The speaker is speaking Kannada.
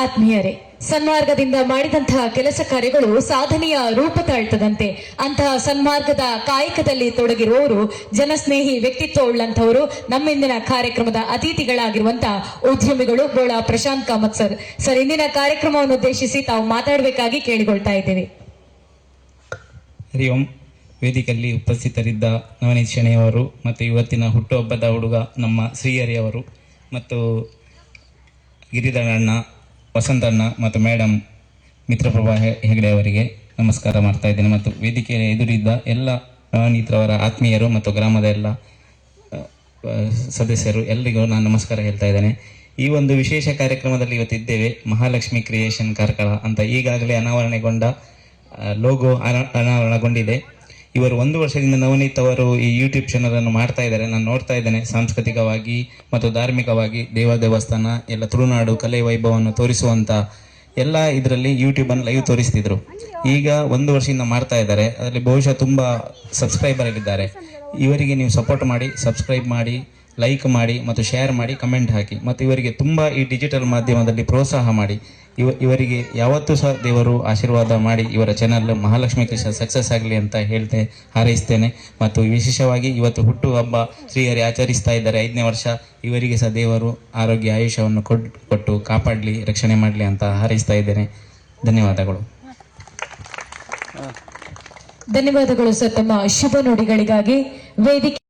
ಆತ್ಮೀಯರೇ, ಸನ್ಮಾರ್ಗದಿಂದ ಮಾಡಿದಂತಹ ಕೆಲಸ ಕಾರ್ಯಗಳು ಸಾಧನೆಯ ರೂಪ ತಾಳ್ತದಂತೆ. ಅಂತಹ ಸನ್ಮಾರ್ಗದ ಕಾಯಕದಲ್ಲಿ ತೊಡಗಿರುವವರು, ಜನಸ್ನೇಹಿ ವ್ಯಕ್ತಿತ್ವ ಉಳ್ಳಂತವರು ನಮ್ಮಿಂದಿನ ಕಾರ್ಯಕ್ರಮದ ಅತಿಥಿಗಳಾಗಿರುವಂತಹ ಉದ್ಯಮಿಗಳು ಬೋಳ ಪ್ರಶಾಂತ್ ಕಾಮತ್ ಸರ್. ಸರ್, ಇಂದಿನ ಕಾರ್ಯಕ್ರಮವನ್ನು ಉದ್ದೇಶಿಸಿ ತಾವು ಮಾತಾಡಬೇಕಾಗಿ ಕೇಳಿಕೊಳ್ತಾ ಇದ್ದೇವೆ. ಹರಿ ಓಂ. ವೇದಿಕೆಯಲ್ಲಿ ಉಪಸ್ಥಿತರಿದ್ದ ನವನೀತ್ ಶೆಣೆಯವರು ಮತ್ತು ಇವತ್ತಿನ ಹುಟ್ಟುಹಬ್ಬದ ಹುಡುಗ ನಮ್ಮ ಶ್ರೀಹರಿಯವರು ಮತ್ತು ಗಿರಿಧರಣ್ಣ, ವಸಂತಣ್ಣ ಮತ್ತು ಮೇಡಮ್ ಮಿತ್ರಪ್ರಭಾ ಹೆಗಡೆ ಅವರಿಗೆ ನಮಸ್ಕಾರ ಮಾಡ್ತಾ ಇದ್ದೇನೆ. ಮತ್ತು ವೇದಿಕೆಯ ಎದುರಿದ್ದ ಎಲ್ಲ ನವನೀತ್ರವರ ಆತ್ಮೀಯರು ಮತ್ತು ಗ್ರಾಮದ ಎಲ್ಲ ಸದಸ್ಯರು ಎಲ್ಲರಿಗೂ ನಾನು ನಮಸ್ಕಾರ ಹೇಳ್ತಾ ಇದ್ದೇನೆ. ಈ ಒಂದು ವಿಶೇಷ ಕಾರ್ಯಕ್ರಮದಲ್ಲಿ ಇವತ್ತಿದ್ದೇವೆ. ಮಹಾಲಕ್ಷ್ಮಿ ಕ್ರಿಯೇಷನ್ ಕಾರ್ಕಳ ಅಂತ ಈಗಾಗಲೇ ಅನಾವರಣಗೊಂಡ ಲೋಗೋ ಅನಾವರಣಗೊಂಡಿದೆ. ಇವರು 1 ವರ್ಷದಿಂದ ನವನೀತ್ ಅವರು ಈ ಯೂಟ್ಯೂಬ್ ಚಾನಲ್ ಅನ್ನು ಮಾಡ್ತಾ ಇದ್ದಾರೆ. ನಾನು ನೋಡ್ತಾ ಇದ್ದೇನೆ. ಸಾಂಸ್ಕೃತಿಕವಾಗಿ ಮತ್ತು ಧಾರ್ಮಿಕವಾಗಿ ದೇವಸ್ಥಾನ ಎಲ್ಲ ತುಳುನಾಡು ಕಲೆ ವೈಭವವನ್ನು ತೋರಿಸುವಂತ ಎಲ್ಲ ಇದರಲ್ಲಿ ಯೂಟ್ಯೂಬ್ ಅನ್ನು ಲೈವ್ ತೋರಿಸ್ತಿದ್ರು. ಈಗ 1 ವರ್ಷದಿಂದ ಮಾಡ್ತಾ ಇದ್ದಾರೆ. ಅದರಲ್ಲಿ ಬಹುಶಃ ತುಂಬಾ ಸಬ್ಸ್ಕ್ರೈಬರ್ ಇದ್ದಾರೆ. ಇವರಿಗೆ ನೀವು ಸಪೋರ್ಟ್ ಮಾಡಿ, ಸಬ್ಸ್ಕ್ರೈಬ್ ಮಾಡಿ, ಲೈಕ್ ಮಾಡಿ ಮತ್ತು ಶೇರ್ ಮಾಡಿ, ಕಮೆಂಟ್ ಹಾಕಿ ಮತ್ತು ಇವರಿಗೆ ತುಂಬಾ ಈ ಡಿಜಿಟಲ್ ಮಾಧ್ಯಮದಲ್ಲಿ ಪ್ರೋತ್ಸಾಹ ಮಾಡಿ. ಇವರಿಗೆ ಯಾವತ್ತೂ ಸಹ ದೇವರು ಆಶೀರ್ವಾದ ಮಾಡಿ ಇವರ ಚಾನಲ್ ಮಹಾಲಕ್ಷ್ಮಿ ಕೃಷ್ಣ ಸಕ್ಸಸ್ ಆಗಲಿ ಅಂತ ಹೇಳ್ತೆ ಹಾರೈಸ್ತೇನೆ. ಮತ್ತು ವಿಶೇಷವಾಗಿ ಇವತ್ತು ಹುಟ್ಟು ಹಬ್ಬ ಶ್ರೀಹರಿ ಆಚರಿಸ್ತಾ ಇದ್ದಾರೆ, 5ನೇ ವರ್ಷ. ಇವರಿಗೆ ಸಹ ದೇವರು ಆರೋಗ್ಯ ಆಯುಷ್ಯವನ್ನು ಕೊಟ್ಟು ಕಾಪಾಡಲಿ, ರಕ್ಷಣೆ ಮಾಡಲಿ ಅಂತ ಹಾರೈಸ್ತಾ ಇದ್ದೇನೆ. ಧನ್ಯವಾದಗಳು. ಧನ್ಯವಾದಗಳು ಸರ್, ತಮ್ಮ ಶುಭ ನುಡಿಗಳಿಗಾಗಿ. ವೇದಿಕೆ